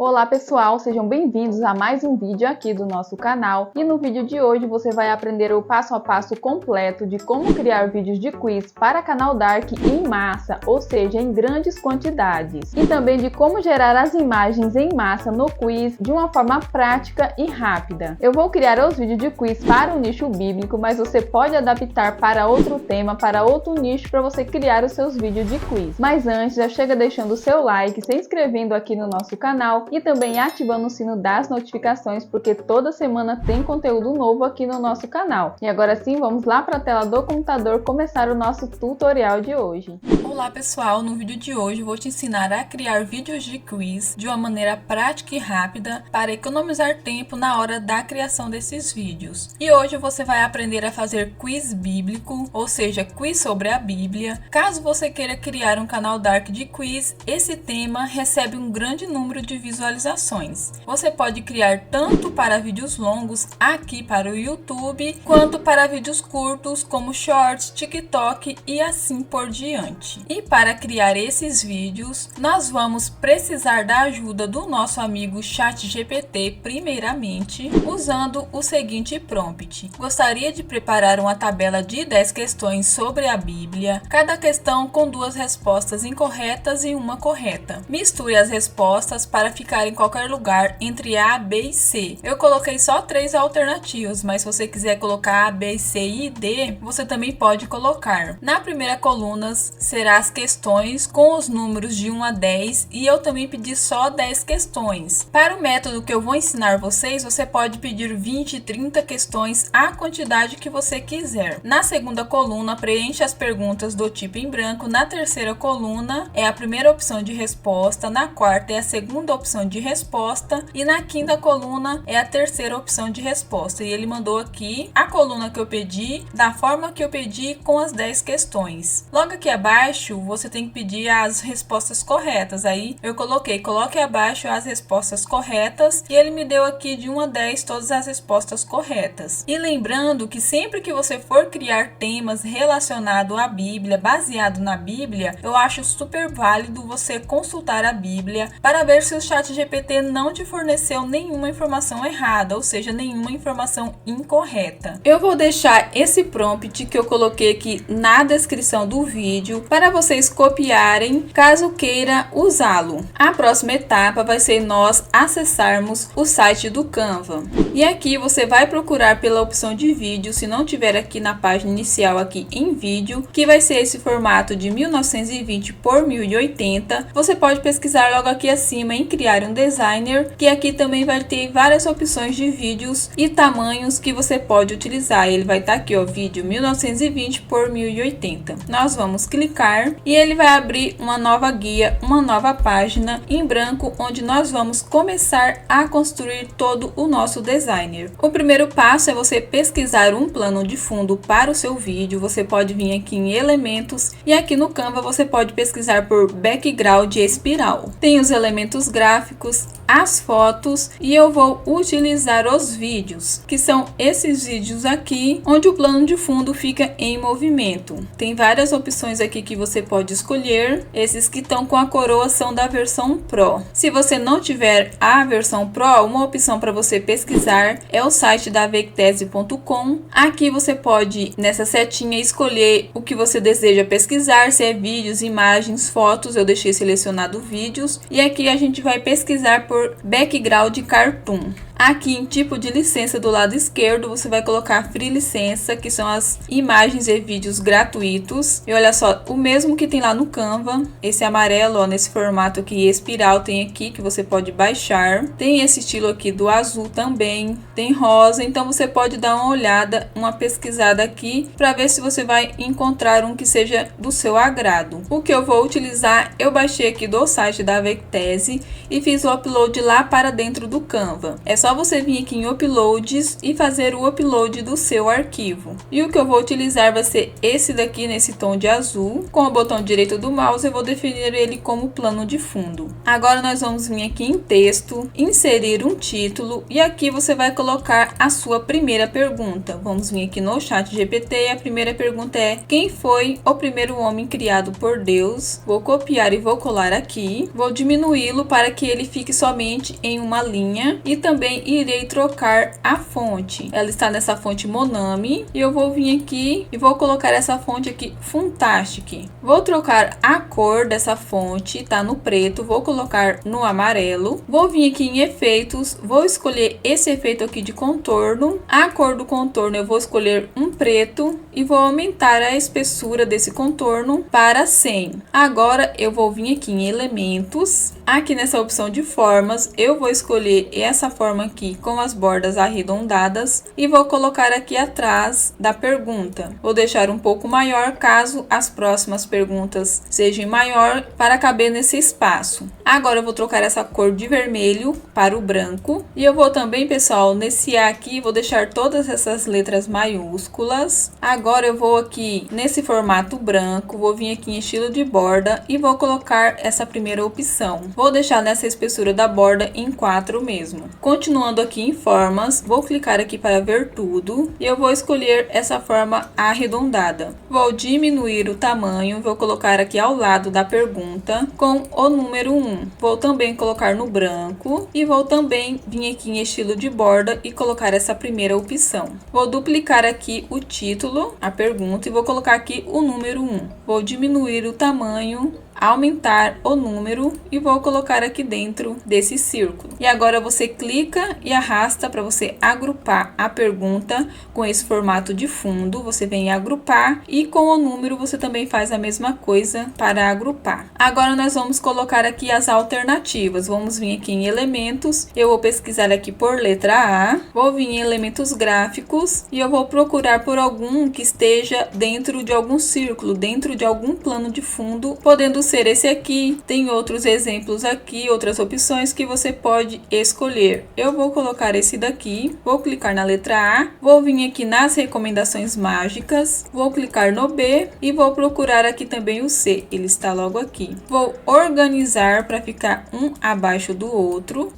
Olá pessoal, sejam bem-vindos a mais um vídeo aqui do nosso canal. E no vídeo de hoje você vai aprender o passo a passo completo de como criar vídeos de quiz para Canal Dark em massa, ou seja, em grandes quantidades. E também de como gerar as imagens em massa no quiz de uma forma prática e rápida. Eu vou criar os vídeos de quiz para o nicho bíblico, mas você pode adaptar para outro tema, para outro nicho, para você criar os seus vídeos de quiz. Mas antes, já chega deixando o seu like, se inscrevendo aqui no nosso canal e também ativando o sino das notificações, porque toda semana tem conteúdo novo aqui no nosso canal. E agora sim, vamos lá para a tela do computador começar o nosso tutorial de hoje. Olá pessoal, no vídeo de hoje eu vou te ensinar a criar vídeos de quiz de uma maneira prática e rápida para economizar tempo na hora da criação desses vídeos. E hoje você vai aprender a fazer quiz bíblico, ou seja, quiz sobre a Bíblia. Caso você queira criar um canal Dark de quiz, esse tema recebe um grande número de visualizações. Você pode criar tanto para vídeos longos aqui para o YouTube, quanto para vídeos curtos como Shorts, TikTok e assim por diante. E para criar esses vídeos, nós vamos precisar da ajuda do nosso amigo ChatGPT primeiramente, usando o seguinte prompt. Gostaria de preparar uma tabela de 10 questões sobre a Bíblia, cada questão com 2 respostas incorretas e uma correta. Misture as respostas para ficar em qualquer lugar entre A, B e C. Eu coloquei só 3 alternativas, mas se você quiser colocar A, B, C e D, você também pode colocar. Na primeira coluna será as questões com os números de 1 a 10 e eu também pedi só 10 questões. Para o método que eu vou ensinar vocês, você pode pedir 20, 30 questões, a quantidade que você quiser. Na segunda coluna, preencha as perguntas do tipo em branco. Na terceira coluna é a primeira opção de resposta, na quarta é a segunda opção de resposta e na quinta coluna é a terceira opção de resposta. E ele mandou aqui a coluna que eu pedi, da forma que eu pedi, com as 10 questões. Logo aqui abaixo, você tem que pedir as respostas corretas. Aí eu coloque abaixo as respostas corretas e ele me deu aqui de 1 a 10 todas as respostas corretas. E lembrando que sempre que você for criar temas relacionados à Bíblia, baseado na Bíblia, eu acho super válido você consultar a Bíblia para ver se o ChatGPT não te forneceu nenhuma informação errada, ou seja, nenhuma informação incorreta. Eu vou deixar esse prompt que eu coloquei aqui na descrição do vídeo para vocês copiarem caso queira usá-lo. A próxima etapa vai ser nós acessarmos o site do Canva. E aqui você vai procurar pela opção de vídeo, se não tiver aqui na página inicial aqui em vídeo, que vai ser esse formato de 1920 por 1080. Você pode pesquisar logo aqui acima em criar um designer, que aqui também vai ter várias opções de vídeos e tamanhos que você pode utilizar. Ele vai estar aqui, ó, vídeo 1920 por 1080. Nós vamos clicar e ele vai abrir uma nova guia, uma nova página em branco, onde nós vamos começar a construir todo o nosso designer. O primeiro passo é você pesquisar um plano de fundo para o seu vídeo. Você pode vir aqui em elementos e aqui no Canva você pode pesquisar por background espiral. Tem os elementos gráficos, as fotos e eu vou utilizar os vídeos, que são esses vídeos aqui, onde o plano de fundo fica em movimento. Tem várias opções aqui que você pode escolher. Esses que estão com a coroa são da versão Pro. Se você não tiver a versão Pro, uma opção para você pesquisar é o site da vectese.com. Aqui você pode, nessa setinha, escolher o que você deseja pesquisar, se é vídeos, imagens, fotos. Eu deixei selecionado vídeos. E aqui a gente vai pesquisar por background cartoon. Aqui em tipo de licença do lado esquerdo você vai colocar free licença, que são as imagens e vídeos gratuitos. E olha só, o mesmo que tem lá no Canva, esse amarelo, ó, nesse formato aqui espiral tem aqui que você pode baixar. Tem esse estilo aqui do azul também, tem rosa, então você pode dar uma olhada, uma pesquisada aqui para ver se você vai encontrar um que seja do seu agrado. O que eu vou utilizar, eu baixei aqui do site da Vectese e fiz o upload lá para dentro do Canva. É só só você vir aqui em Uploads e fazer o upload do seu arquivo. E o que eu vou utilizar vai ser esse daqui, nesse tom de azul. Com o botão direito do mouse eu vou definir ele como plano de fundo. Agora nós vamos vir aqui em texto, inserir um título e aqui você vai colocar a sua primeira pergunta. Vamos vir aqui no ChatGPT e a primeira pergunta é: quem foi o primeiro homem criado por Deus? Vou copiar e vou colar aqui. Vou diminuí-lo para que ele fique somente em uma linha e também irei trocar a fonte. Ela está nessa fonte Monami e eu vou vir aqui e vou colocar essa fonte aqui Funtastic. Vou trocar a cor dessa fonte, tá no preto, vou colocar no amarelo. Vou vir aqui em efeitos, vou escolher esse efeito aqui de contorno. A cor do contorno eu vou escolher um preto e vou aumentar a espessura desse contorno para 100. Agora eu vou vir aqui em elementos. Aqui nessa opção de formas, eu vou escolher essa forma aqui com as bordas arredondadas e vou colocar aqui atrás da pergunta. Vou deixar um pouco maior caso as próximas perguntas sejam maior para caber nesse espaço. Agora eu vou trocar essa cor de vermelho para o branco e eu vou também, pessoal, nesse A aqui, vou deixar todas essas letras maiúsculas. Agora eu vou aqui nesse formato branco, vou vir aqui em estilo de borda e vou colocar essa primeira opção. Vou deixar nessa espessura da borda em 4 mesmo. Continuando aqui em formas, vou clicar aqui para ver tudo e eu vou escolher essa forma arredondada. Vou diminuir o tamanho, vou colocar aqui ao lado da pergunta com o número 1. Vou também colocar no branco e vou também vir aqui em estilo de borda e colocar essa primeira opção. Vou duplicar aqui o título, a pergunta, e vou colocar aqui o número 1. Vou diminuir o tamanho, aumentar o número e vou colocar aqui dentro desse círculo. E agora você clica e arrasta para você agrupar a pergunta com esse formato de fundo. Você vem agrupar e com o número você também faz a mesma coisa para agrupar. Agora nós vamos colocar aqui as alternativas. Vamos vir aqui em elementos. Eu vou pesquisar aqui por letra A. Vou vir em elementos gráficos e eu vou procurar por algum que esteja dentro de algum círculo, dentro de algum plano de fundo, podendo ser esse aqui. Tem outros exemplos aqui, outras opções que você pode escolher. Eu vou colocar esse daqui, vou clicar na letra A, vou vir aqui nas recomendações mágicas, vou clicar no B e vou procurar aqui também o C, ele está logo aqui. Vou organizar para ficar um abaixo do outro.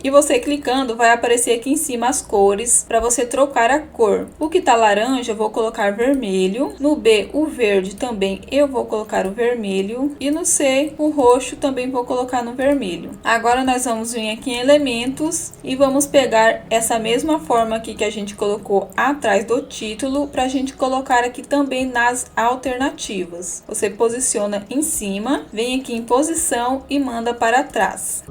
E você clicando vai aparecer aqui em cima as cores para você trocar a cor. O que tá laranja eu vou colocar vermelho, no B o verde também eu vou colocar o vermelho e no C o roxo também vou colocar no vermelho. Agora nós vamos vir aqui em elementos e vamos pegar essa mesma forma aqui que a gente colocou atrás do título para a gente colocar aqui também nas alternativas. Você posiciona em cima, vem aqui em posição e manda para trás.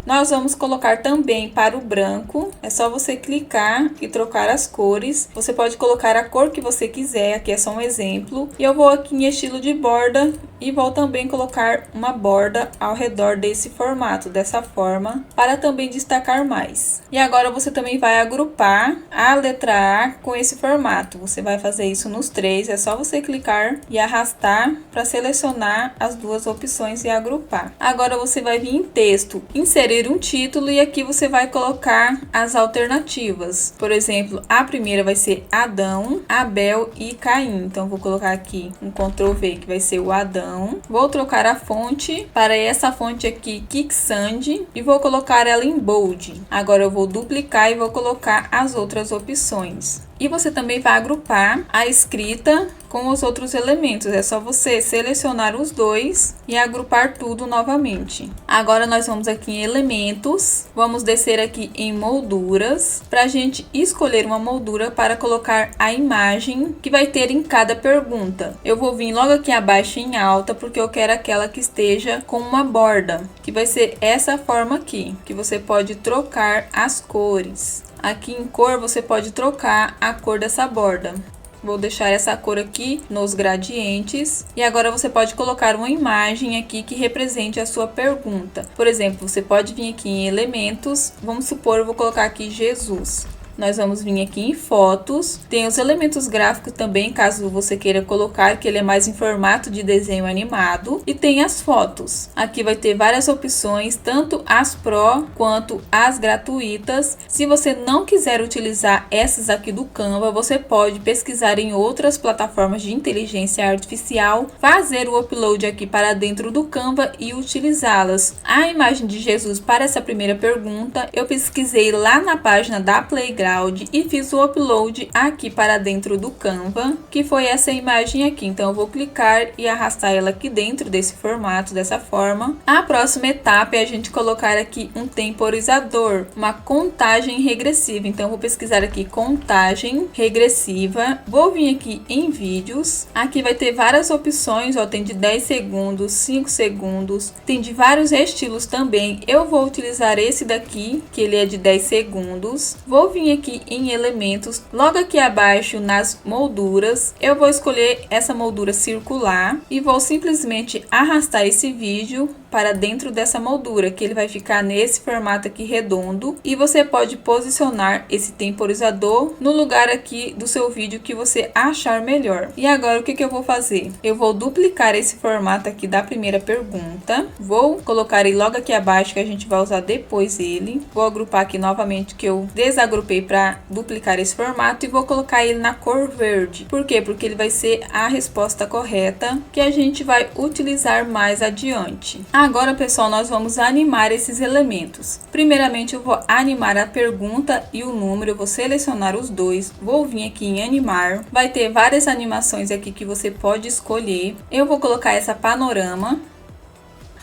Nós vamos colocar também para o branco, é só você clicar e trocar as cores. Você pode colocar a cor que você quiser, aqui é só um exemplo. E eu vou aqui em estilo de borda e vou também colocar uma borda ao redor desse formato, dessa forma, para também destacar mais. E agora você também vai agrupar a letra A com esse formato. Você vai fazer isso nos 3, é só você clicar e arrastar para selecionar as duas opções e agrupar. Agora você vai vir em texto, inserir um título e aqui você vai colocar as alternativas. Por exemplo, a primeira vai ser Adão, Abel e Caim. Então vou colocar aqui um Ctrl V que vai ser o Adão. Vou trocar a fonte para essa fonte aqui Kicksand e vou colocar ela em bold. Agora eu vou duplicar e vou colocar as outras opções. E você também vai agrupar a escrita com os outros elementos. É só você selecionar os dois e agrupar tudo novamente. Agora nós vamos aqui em elementos. Vamos descer aqui em molduras para a gente escolher uma moldura para colocar a imagem que vai ter em cada pergunta. Eu vou vir logo aqui abaixo em alta porque eu quero aquela que esteja com uma borda, que vai ser essa forma aqui, que você pode trocar as cores. Aqui em cor você pode trocar a cor dessa borda. Vou deixar essa cor aqui nos gradientes. E agora você pode colocar uma imagem aqui que represente a sua pergunta. Por exemplo, você pode vir aqui em elementos. Vamos supor, eu vou colocar aqui Jesus. Nós vamos vir aqui em fotos, tem os elementos gráficos também, caso você queira colocar, que ele é mais em formato de desenho animado. E tem as fotos. Aqui vai ter várias opções, tanto as Pro quanto as gratuitas. Se você não quiser utilizar essas aqui do Canva, você pode pesquisar em outras plataformas de inteligência artificial, fazer o upload aqui para dentro do Canva e utilizá-las. A imagem de Jesus para essa primeira pergunta, eu pesquisei lá na página da Playground e fiz o upload aqui para dentro do Canva, que foi essa imagem aqui. Então eu vou clicar e arrastar ela aqui dentro desse formato, dessa forma. A próxima etapa é a gente colocar aqui um temporizador, uma contagem regressiva. Então eu vou pesquisar aqui contagem regressiva, vou vir aqui em vídeos, aqui vai ter várias opções, ó, tem de 10 segundos, 5 segundos, tem de vários estilos também. Eu vou utilizar esse daqui, que ele é de 10 segundos. Vou vir aqui em elementos, logo aqui abaixo nas molduras, eu vou escolher essa moldura circular e vou simplesmente arrastar esse vídeo para dentro dessa moldura, que ele vai ficar nesse formato aqui redondo, e você pode posicionar esse temporizador no lugar aqui do seu vídeo que você achar melhor. E agora o que eu vou fazer? Eu vou duplicar esse formato aqui da primeira pergunta, vou colocar ele logo aqui abaixo, que a gente vai usar depois ele, vou agrupar aqui novamente, que eu desagrupei para duplicar esse formato, e vou colocar ele na cor verde. Por quê? Porque ele vai ser a resposta correta que a gente vai utilizar mais adiante. Agora, pessoal, nós vamos animar esses elementos. Primeiramente, eu vou animar a pergunta e o número. Eu vou selecionar os dois. Vou vir aqui em animar. Vai ter várias animações aqui que você pode escolher. Eu vou colocar essa panorama.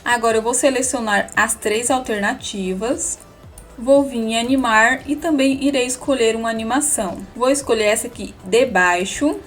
Agora, eu vou selecionar as 3 alternativas. Vou vir em animar e também irei escolher uma animação. Vou escolher essa aqui de baixo.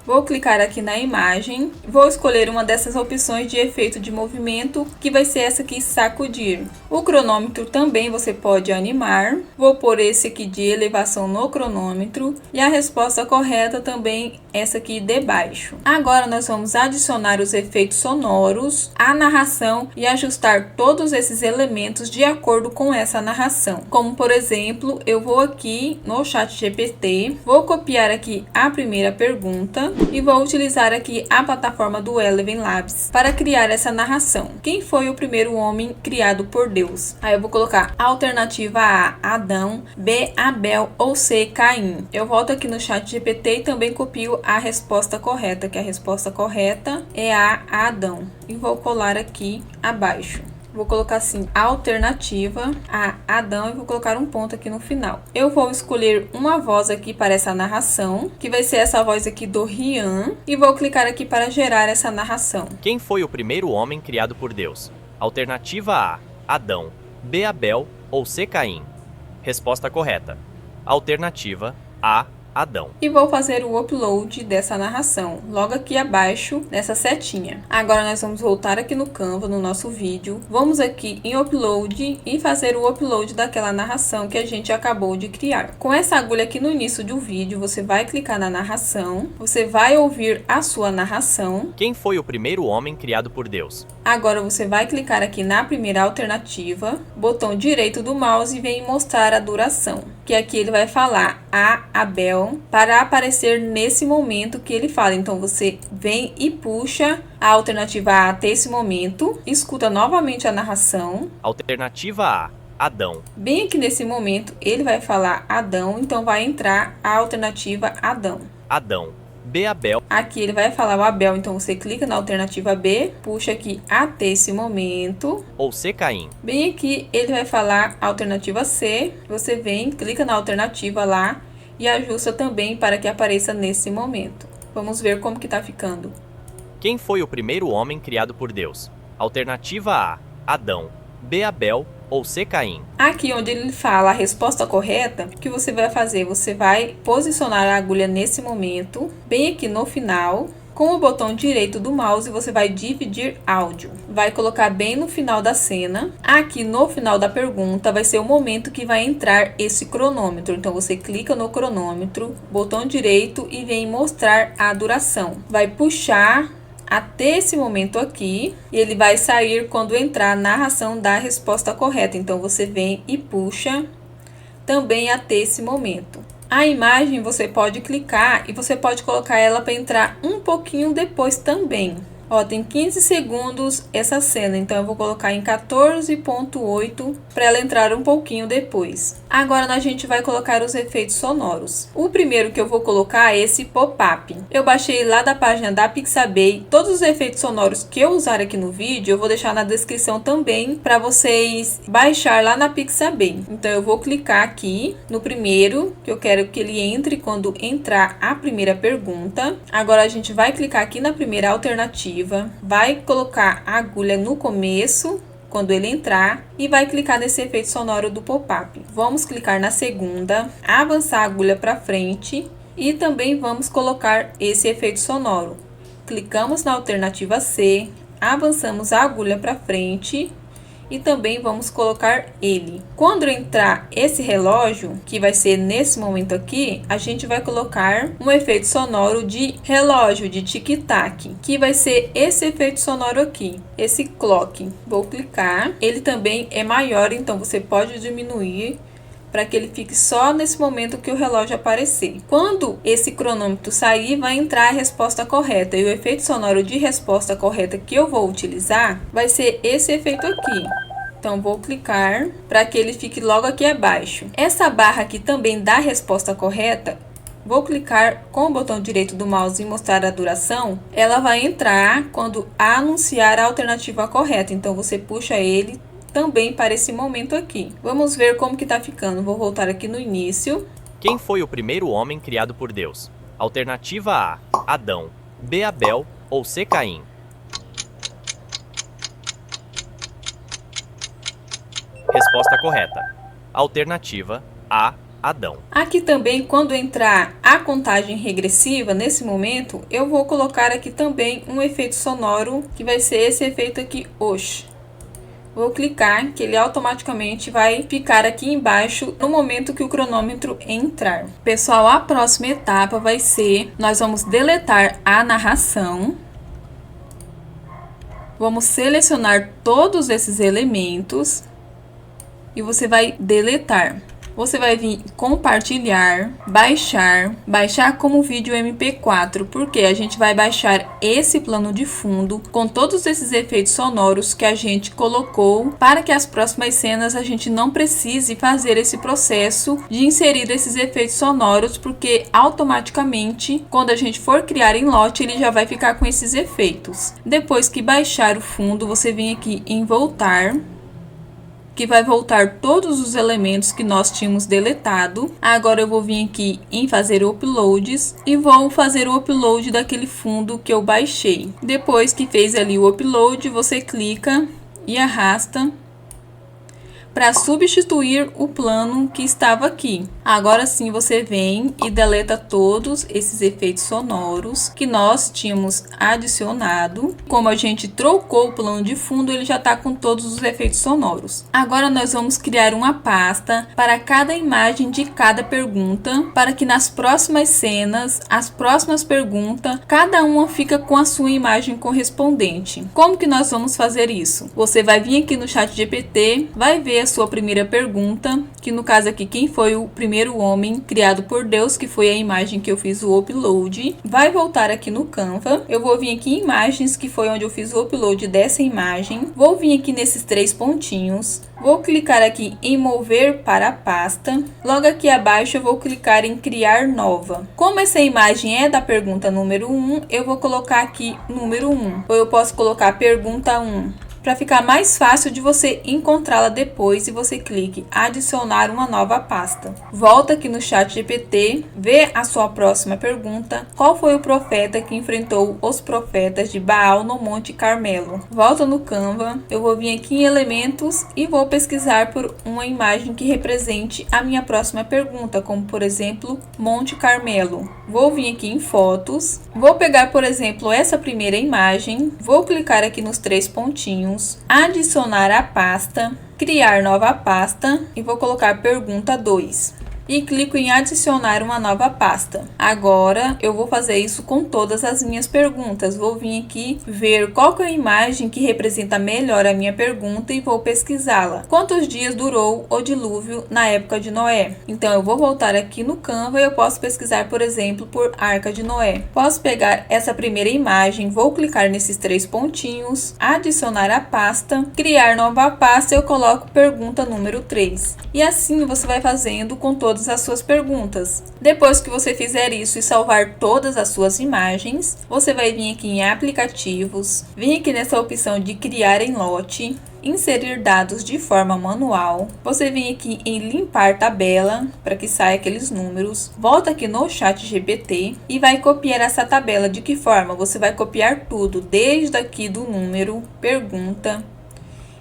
Vou clicar aqui na imagem, vou escolher uma dessas opções de efeito de movimento, que vai ser essa aqui, sacudir. O cronômetro também você pode animar, vou pôr esse aqui de elevação no cronômetro, e a resposta correta também essa aqui de baixo. Agora nós vamos adicionar os efeitos sonoros, a narração e ajustar todos esses elementos de acordo com essa narração. Como por exemplo, eu vou aqui no ChatGPT, vou copiar aqui a primeira pergunta, e vou utilizar aqui a plataforma do Eleven Labs para criar essa narração. Quem foi o primeiro homem criado por Deus? Aí eu vou colocar alternativa A, Adão, B, Abel ou C, Caim. Eu volto aqui no ChatGPT e também copio a resposta correta, que a resposta correta é a Adão. E vou colar aqui abaixo. Vou colocar assim, alternativa a Adão, e vou colocar um ponto aqui no final. Eu vou escolher uma voz aqui para essa narração, que vai ser essa voz aqui do Rian, e vou clicar aqui para gerar essa narração. Quem foi o primeiro homem criado por Deus? Alternativa A, Adão, B, Abel ou C, Caim. Resposta correta. Alternativa A, Adão. E vou fazer o upload dessa narração, logo aqui abaixo nessa setinha. Agora nós vamos voltar aqui no Canva, no nosso vídeo. Vamos aqui em upload e fazer o upload daquela narração que a gente acabou de criar. Com essa agulha aqui no início do vídeo, você vai clicar na narração, você vai ouvir a sua narração. Quem foi o primeiro homem criado por Deus? Agora você vai clicar aqui na primeira alternativa, botão direito do mouse e vem mostrar a duração, que aqui ele vai falar a Abel, para aparecer nesse momento que ele fala. Então você vem e puxa a alternativa A até esse momento, escuta novamente a narração. Alternativa A, Adão. Bem aqui nesse momento ele vai falar Adão, então vai entrar a alternativa Adão. Adão. B, Abel. Aqui ele vai falar o Abel, então você clica na alternativa B, puxa aqui até esse momento. Ou C, Caim. Bem aqui ele vai falar a alternativa C, você vem, clica na alternativa lá e ajusta também para que apareça nesse momento. Vamos ver como que tá ficando. Quem foi o primeiro homem criado por Deus? Alternativa A, Adão, B, Abel ou C, Caim. Aqui onde ele fala a resposta correta, o que você vai fazer? Você vai posicionar a agulha nesse momento, bem aqui no final, Com o botão direito do mouse, você vai dividir áudio. Vai colocar bem no final da cena. Aqui no final da pergunta vai ser o momento que vai entrar esse cronômetro. Então você clica no cronômetro, botão direito e vem mostrar a duração. Vai puxar até esse momento aqui e ele vai sair quando entrar a narração da resposta correta. Então você vem e puxa também até esse momento. A imagem você pode clicar e você pode colocar ela para entrar um pouquinho depois também. Ó, tem 15 segundos essa cena, então eu vou colocar em 14.8 para ela entrar um pouquinho depois. Agora a gente vai colocar os efeitos sonoros. O primeiro que eu vou colocar é esse pop-up. Eu baixei lá da página da Pixabay. Todos os efeitos sonoros que eu usar aqui no vídeo, eu vou deixar na descrição também para vocês baixar lá na Pixabay. Então eu vou clicar aqui no primeiro, que eu quero que ele entre quando entrar a primeira pergunta. Agora a gente vai clicar aqui na primeira alternativa. Vai colocar a agulha no começo, quando ele entrar, e vai clicar nesse efeito sonoro do pop-up. Vamos clicar na segunda, avançar a agulha para frente e também vamos colocar esse efeito sonoro. Clicamos na alternativa C, avançamos a agulha para frente e também vamos colocar ele. Quando entrar esse relógio, que vai ser nesse momento aqui, a gente vai colocar um efeito sonoro de relógio, de tic-tac, que vai ser esse efeito sonoro aqui, esse clock. Vou clicar, ele também é maior, então você pode diminuir para que ele fique só nesse momento que o relógio aparecer. Quando esse cronômetro sair, vai entrar a resposta correta. E o efeito sonoro de resposta correta que eu vou utilizar vai ser esse efeito aqui. Então, vou clicar para que ele fique logo aqui abaixo. Essa barra aqui também dá a resposta correta. Vou clicar com o botão direito do mouse e mostrar a duração. Ela vai entrar quando anunciar a alternativa correta. Então, você puxa ele também para esse momento aqui. Vamos ver como que tá ficando. Vou voltar aqui no início. Quem foi o primeiro homem criado por Deus? Alternativa A, Adão, B, Abel ou C, Caim? Resposta correta. Alternativa A, Adão. Aqui também, quando entrar a contagem regressiva, nesse momento, eu vou colocar aqui também um efeito sonoro, que vai ser esse efeito aqui, osh. Vou clicar, que ele automaticamente vai ficar aqui embaixo no momento que o cronômetro entrar. Pessoal, a próxima etapa vai ser, nós vamos deletar a narração. Vamos selecionar todos esses elementos e você vai deletar. Você vai vir compartilhar, baixar como vídeo MP4, porque a gente vai baixar esse plano de fundo com todos esses efeitos sonoros que a gente colocou, para que as próximas cenas a gente não precise fazer esse processo de inserir esses efeitos sonoros, porque automaticamente, quando a gente for criar em lote, ele já vai ficar com esses efeitos. Depois que baixar o fundo, você vem aqui em voltar, que vai voltar todos os elementos que nós tínhamos deletado. Agora eu vou vir aqui em fazer uploads e vou fazer o upload daquele fundo que eu baixei. Depois que fez ali o upload, você clica e arrasta para substituir o plano que estava aqui. Agora sim você vem e deleta todos esses efeitos sonoros que nós tínhamos adicionado. Como a gente trocou o plano de fundo, ele já está com todos os efeitos sonoros. Agora nós vamos criar uma pasta para cada imagem de cada pergunta, para que nas próximas cenas, as próximas perguntas, cada uma fica com a sua imagem correspondente. Como que nós vamos fazer isso? Você vai vir aqui no ChatGPT, vai ver a sua primeira pergunta, que no caso aqui, quem foi o primeiro homem criado por Deus, que foi a imagem que eu fiz o upload. Vai voltar aqui no Canva, eu vou vir aqui em imagens, que foi onde eu fiz o upload dessa imagem. Vou vir aqui nesses 3 pontinhos, vou clicar aqui em mover para a pasta. Logo aqui abaixo eu vou clicar em criar nova. Como essa imagem é da pergunta número 1, eu vou colocar aqui número 1, ou eu posso colocar pergunta 1. Para ficar mais fácil de você encontrá-la depois, e você clique adicionar uma nova pasta. Volta aqui no ChatGPT, vê a sua próxima pergunta. Qual foi o profeta que enfrentou os profetas de Baal no Monte Carmelo? Volta no Canva, eu vou vir aqui em elementos e vou pesquisar por uma imagem que represente a minha próxima pergunta, como por exemplo, Monte Carmelo. vou vir aqui em fotos, vou pegar, por exemplo, essa primeira imagem, vou clicar aqui nos 3 pontinhos, adicionar a pasta, criar nova pasta e vou colocar pergunta 2. E clico em adicionar uma nova pasta. Agora eu vou fazer isso com todas as minhas perguntas. Vou vir aqui ver qual que é a imagem que representa melhor a minha pergunta e vou pesquisá-la. Quantos dias durou o dilúvio na época de Noé? Então eu vou voltar aqui no Canva e eu posso pesquisar, por exemplo, por Arca de Noé. Posso pegar essa primeira imagem, vou clicar nesses 3 pontinhos, adicionar a pasta, criar nova pasta e eu coloco pergunta número 3. E assim você vai fazendo com todas as suas perguntas. Depois que você fizer isso e salvar todas as suas imagens, você vai vir aqui em aplicativos, vir aqui nessa opção de criar em lote, inserir dados de forma manual, você vem aqui em limpar tabela para que saia aqueles números, volta aqui no ChatGPT e vai copiar essa tabela. De que forma? Você vai copiar tudo, desde aqui do número, pergunta,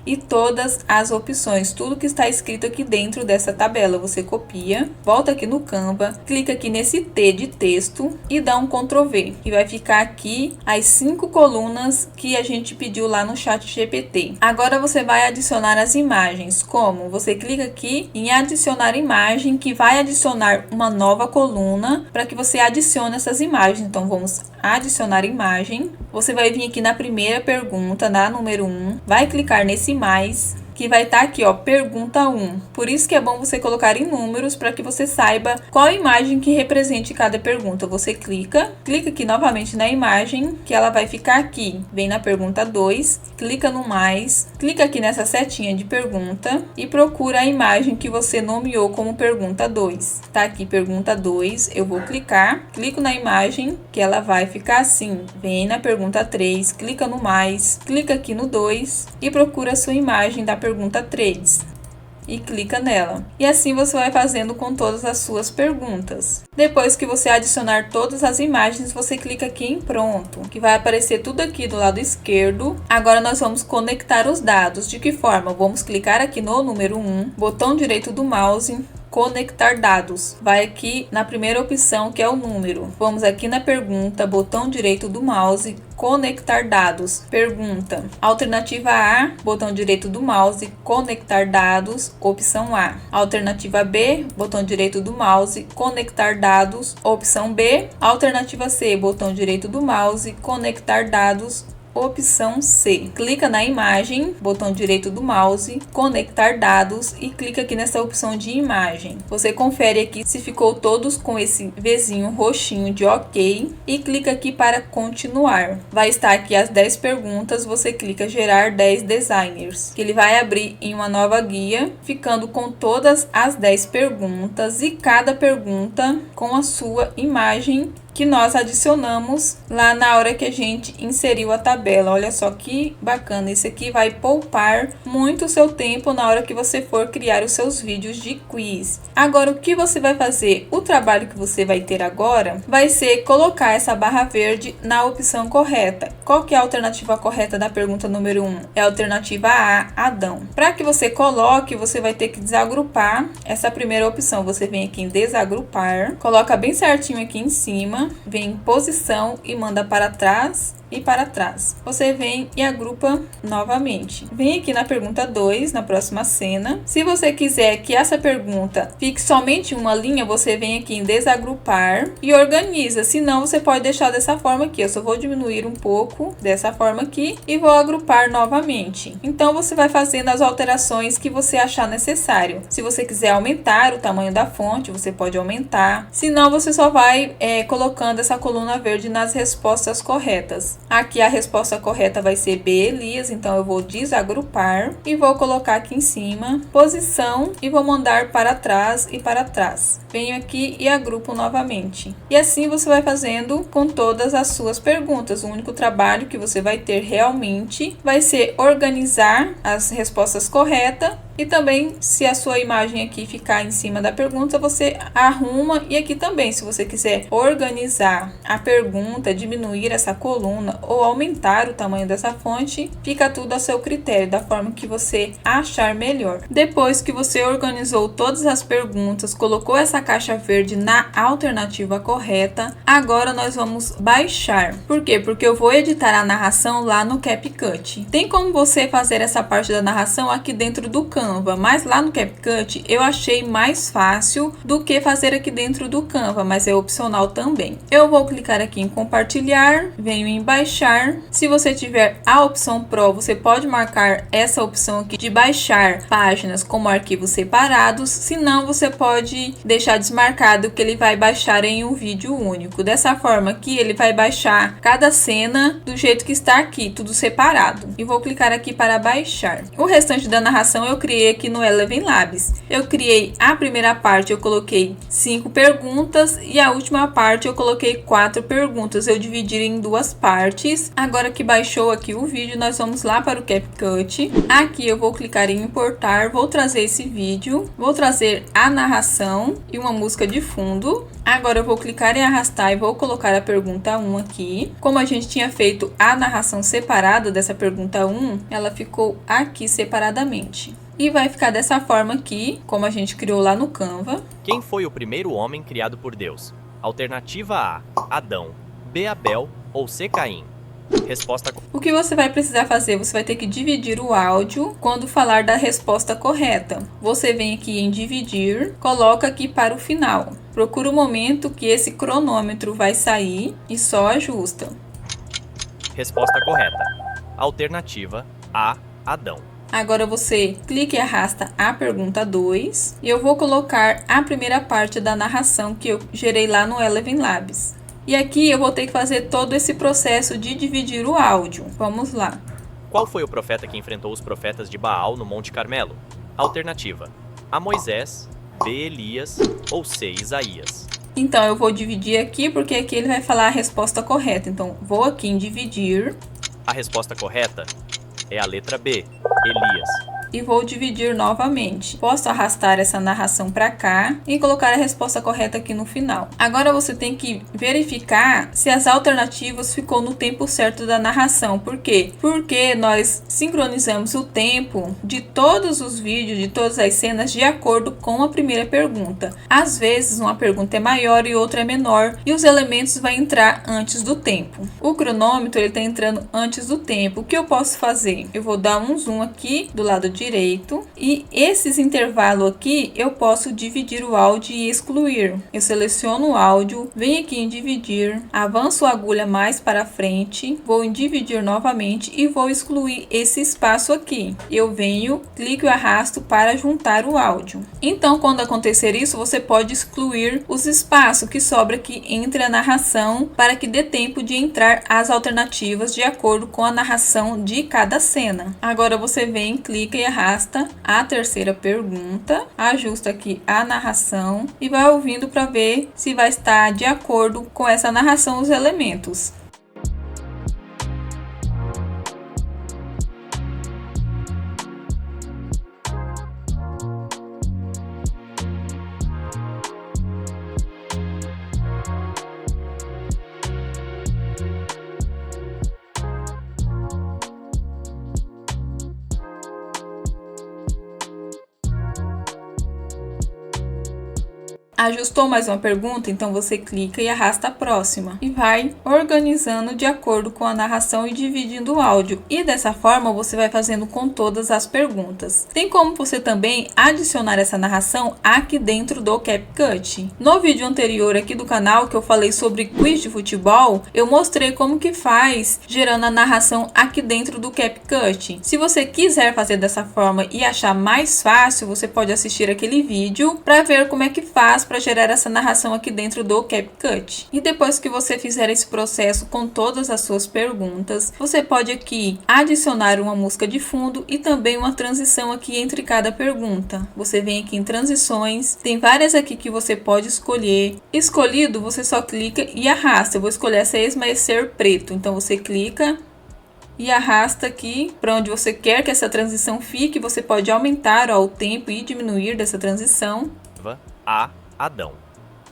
e todas as opções, tudo que está escrito aqui dentro dessa tabela, você copia, volta aqui no Canva, clica aqui nesse T de texto e dá um Ctrl V. E vai ficar aqui as 5 colunas que a gente pediu lá no ChatGPT. Agora você vai adicionar as imagens. Como? Você clica aqui em adicionar imagem, que vai adicionar uma nova coluna para que você adicione essas imagens. Então vamos adicionar imagem. Você vai vir aqui na primeira pergunta, na número 1, vai clicar nesse mais, que vai estar aqui, ó, pergunta 1. Por isso que é bom você colocar em números para que você saiba qual imagem que represente cada pergunta. Você clica aqui novamente na imagem, que ela vai ficar aqui. Vem na pergunta 2, clica no mais, clica aqui nessa setinha de pergunta e procura a imagem que você nomeou como pergunta 2. Tá aqui pergunta 2, eu vou clicar, clico na imagem, que ela vai ficar assim. Vem na pergunta 3, clica no mais, clica aqui no 2 e procura a sua imagem da pergunta 3 e clica nela. E assim você vai fazendo com todas as suas perguntas. Depois que você adicionar todas as imagens, você clica aqui em pronto, que vai aparecer tudo aqui do lado esquerdo. Agora nós vamos conectar os dados. De que forma? Vamos clicar aqui no número 1, botão direito do mouse, conectar dados. Vai aqui na primeira opção, que é o número. Vamos aqui na pergunta, botão direito do mouse, conectar dados. Pergunta. Alternativa A, botão direito do mouse, conectar dados, opção A. Alternativa B, botão direito do mouse, conectar dados, opção B. Alternativa C, botão direito do mouse, conectar dados, opção C. Clica na imagem, botão direito do mouse, conectar dados e clica aqui nessa opção de imagem. Você confere aqui se ficou todos com esse Vzinho roxinho de OK e clica aqui para continuar. Vai estar aqui as 10 perguntas, você clica gerar 10 designers, que ele vai abrir em uma nova guia, ficando com todas as 10 perguntas e cada pergunta com a sua imagem que nós adicionamos lá na hora que a gente inseriu a tabela. Olha só que bacana, esse aqui vai poupar muito o seu tempo na hora que você for criar os seus vídeos de quiz. Agora, o que você vai fazer? O trabalho que você vai ter agora vai ser colocar essa barra verde na opção correta. Qual que é a alternativa correta da pergunta número 1? É a alternativa A, Adão. Para que você coloque, você vai ter que desagrupar essa primeira opção. Você vem aqui em desagrupar, coloca bem certinho aqui em cima, vem em posição e manda para trás e para trás. Você vem e agrupa novamente. Vem aqui na pergunta 2, na próxima cena. Se você quiser que essa pergunta fique somente uma linha, você vem aqui em desagrupar e organiza. Se não, você pode deixar dessa forma aqui. Eu só vou diminuir um pouco dessa forma aqui e vou agrupar novamente. Então, você vai fazendo as alterações que você achar necessário. Se você quiser aumentar o tamanho da fonte, você pode aumentar. Se não, você só vai colocando essa coluna verde nas respostas corretas. Aqui a resposta correta vai ser B, Elias, então eu vou desagrupar e vou colocar aqui em cima, posição, e vou mandar para trás e para trás. Venho aqui e agrupo novamente. E assim você vai fazendo com todas as suas perguntas. O único trabalho que você vai ter realmente vai ser organizar as respostas corretas. E também, se a sua imagem aqui ficar em cima da pergunta, você arruma. E aqui também, se você quiser organizar a pergunta, diminuir essa coluna ou aumentar o tamanho dessa fonte, fica tudo a seu critério, da forma que você achar melhor. Depois que você organizou todas as perguntas, colocou essa caixa verde na alternativa correta. Agora nós vamos baixar. Por quê? Porque eu vou editar a narração lá no CapCut. Tem como você fazer essa parte da narração aqui dentro do Canva, mas lá no CapCut eu achei mais fácil do que fazer aqui dentro do Canva, mas é opcional também. Eu vou clicar aqui em compartilhar, venho em baixar. Se você tiver a opção Pro, você pode marcar essa opção aqui de baixar páginas como arquivos separados. Se não, você pode deixar desmarcado que ele vai baixar em um vídeo único. Dessa forma aqui, ele vai baixar cada cena do jeito que está aqui, tudo separado. E vou clicar aqui para baixar. O restante da narração eu criei aqui no Eleven Labs. Eu criei a primeira parte, eu coloquei 5 perguntas e a última parte eu coloquei 4 perguntas. Eu dividi em 2 partes. Agora que baixou aqui o vídeo, nós vamos lá para o CapCut. Aqui eu vou clicar em importar, vou trazer esse vídeo, vou trazer a narração e uma música de fundo. Agora eu vou clicar em arrastar e vou colocar a pergunta 1 aqui. Como a gente tinha feito a narração separada dessa pergunta 1, ela ficou aqui separadamente. E vai ficar dessa forma aqui, como a gente criou lá no Canva. Quem foi o primeiro homem criado por Deus? Alternativa A, Adão, B, Abel ou C, Caim? Resposta. O que você vai precisar fazer? Você vai ter que dividir o áudio quando falar da resposta correta. Você vem aqui em dividir, coloca aqui para o final. Procura o momento que esse cronômetro vai sair e só ajusta. Resposta correta. Alternativa A, Adão. Agora você clica e arrasta a pergunta 2. E eu vou colocar a primeira parte da narração que eu gerei lá no Eleven Labs. E aqui eu vou ter que fazer todo esse processo de dividir o áudio. Vamos lá. Qual foi o profeta que enfrentou os profetas de Baal no Monte Carmelo? Alternativa A, Moisés, B, Elias ou C, Isaías. Então eu vou dividir aqui porque aqui ele vai falar a resposta correta. Então vou aqui em dividir. A resposta correta é a letra B, Elias. E vou dividir novamente. Posso arrastar essa narração para cá e colocar a resposta correta aqui no final. Agora você tem que verificar se as alternativas ficou no tempo certo da narração. Por quê? Porque nós sincronizamos o tempo de todos os vídeos, de todas as cenas, de acordo com a primeira pergunta. Às vezes uma pergunta é maior e outra é menor e os elementos vão entrar antes do tempo. O cronômetro ele está entrando antes do tempo. O que eu posso fazer? Eu vou dar um zoom aqui do lado direito e esses intervalos aqui eu posso dividir o áudio e excluir. Eu seleciono o áudio, venho aqui em dividir, avanço a agulha mais para frente, vou em dividir novamente e vou excluir esse espaço aqui. Eu venho, clico e arrasto para juntar o áudio. Então, quando acontecer isso, você pode excluir os espaços que sobra aqui entre a narração para que dê tempo de entrar as alternativas de acordo com a narração de cada cena. Agora você vem, clica e arrasta a terceira pergunta, ajusta aqui a narração e vai ouvindo para ver se vai estar de acordo com essa narração os elementos. Ajustou mais uma pergunta? Então você clica e arrasta a próxima e vai organizando de acordo com a narração e dividindo o áudio. E dessa forma você vai fazendo com todas as perguntas. Tem como você também adicionar essa narração aqui dentro do CapCut. No vídeo anterior aqui do canal que eu falei sobre quiz de futebol, eu mostrei como que faz gerando a narração aqui dentro do CapCut. Se você quiser fazer dessa forma e achar mais fácil, você pode assistir aquele vídeo para ver como é que faz para gerar essa narração aqui dentro do CapCut. E depois que você fizer esse processo com todas as suas perguntas, você pode aqui adicionar uma música de fundo e também uma transição aqui entre cada pergunta. Você vem aqui em transições, tem várias aqui que você pode escolher. Escolhido, você só clica e arrasta. Eu vou escolher essa esmaecer preto, então você clica e arrasta aqui para onde você quer que essa transição fique. Você pode aumentar o tempo e diminuir dessa transição. A, Adão.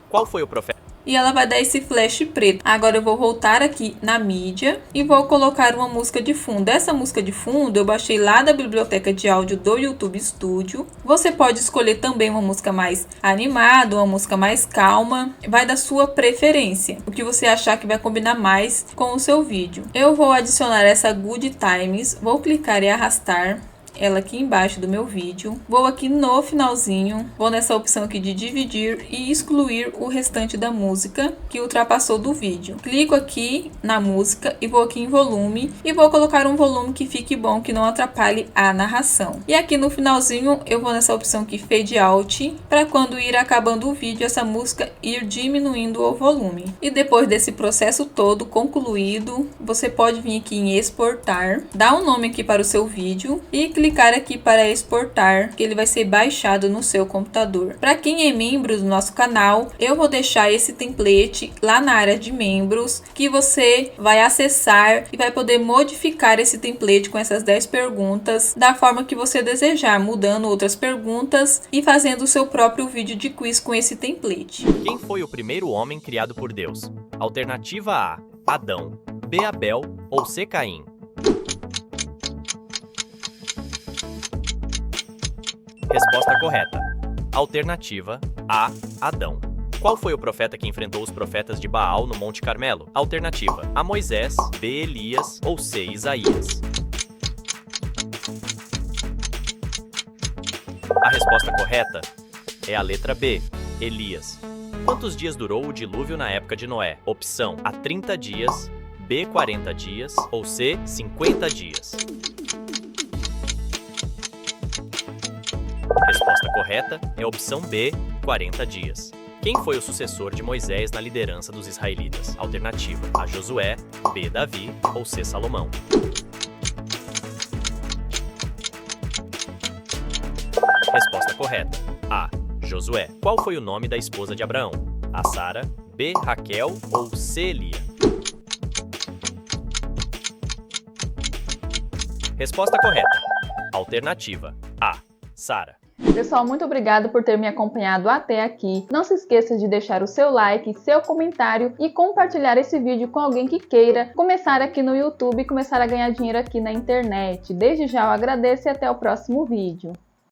Qual foi o profeta? e ela vai dar esse flash preto. Agora eu vou voltar aqui na mídia e vou colocar uma música de fundo. Essa música de fundo eu baixei lá da biblioteca de áudio do YouTube Studio. Você pode escolher também uma música mais animada, uma música mais calma, vai da sua preferência, o que você achar que vai combinar mais com o seu vídeo. Eu vou adicionar essa Good Times, vou clicar e arrastar ela aqui embaixo do meu vídeo, vou aqui no finalzinho, vou nessa opção aqui de dividir e excluir o restante da música que ultrapassou do vídeo. Clico aqui na música e vou aqui em volume e vou colocar um volume que fique bom, que não atrapalhe a narração. E aqui no finalzinho eu vou nessa opção aqui Fade Out, para quando ir acabando o vídeo essa música ir diminuindo o volume. E depois desse processo todo concluído, você pode vir aqui em exportar, dar um nome aqui para o seu vídeo e clicar aqui para exportar, que ele vai ser baixado no seu computador. Para quem é membro do nosso canal, eu vou deixar esse template lá na área de membros, que você vai acessar e vai poder modificar esse template com essas 10 perguntas da forma que você desejar, mudando outras perguntas e fazendo o seu próprio vídeo de quiz com esse template. Quem foi o primeiro homem criado por Deus? Alternativa A, Adão, B, Abel ou C, Caim? Resposta correta. Alternativa A, Adão. Qual foi o profeta que enfrentou os profetas de Baal no Monte Carmelo? Alternativa A, Moisés, B, Elias ou C, Isaías. A resposta correta é a letra B, Elias. Quantos dias durou o dilúvio na época de Noé? Opção A, 30 dias, B, 40 dias ou C, 50 dias. A resposta correta é a opção B, 40 dias. Quem foi o sucessor de Moisés na liderança dos israelitas? Alternativa A, Josué, B, Davi ou C, Salomão. Resposta correta. A, Josué. Qual foi o nome da esposa de Abraão? A, Sara, B, Raquel ou C, Lia? Resposta correta. Alternativa A, Sara. Pessoal, muito obrigado por ter me acompanhado até aqui. Não se esqueça de deixar o seu like, seu comentário e compartilhar esse vídeo com alguém que queira começar aqui no YouTube e começar a ganhar dinheiro aqui na internet. Desde já eu agradeço e até o próximo vídeo.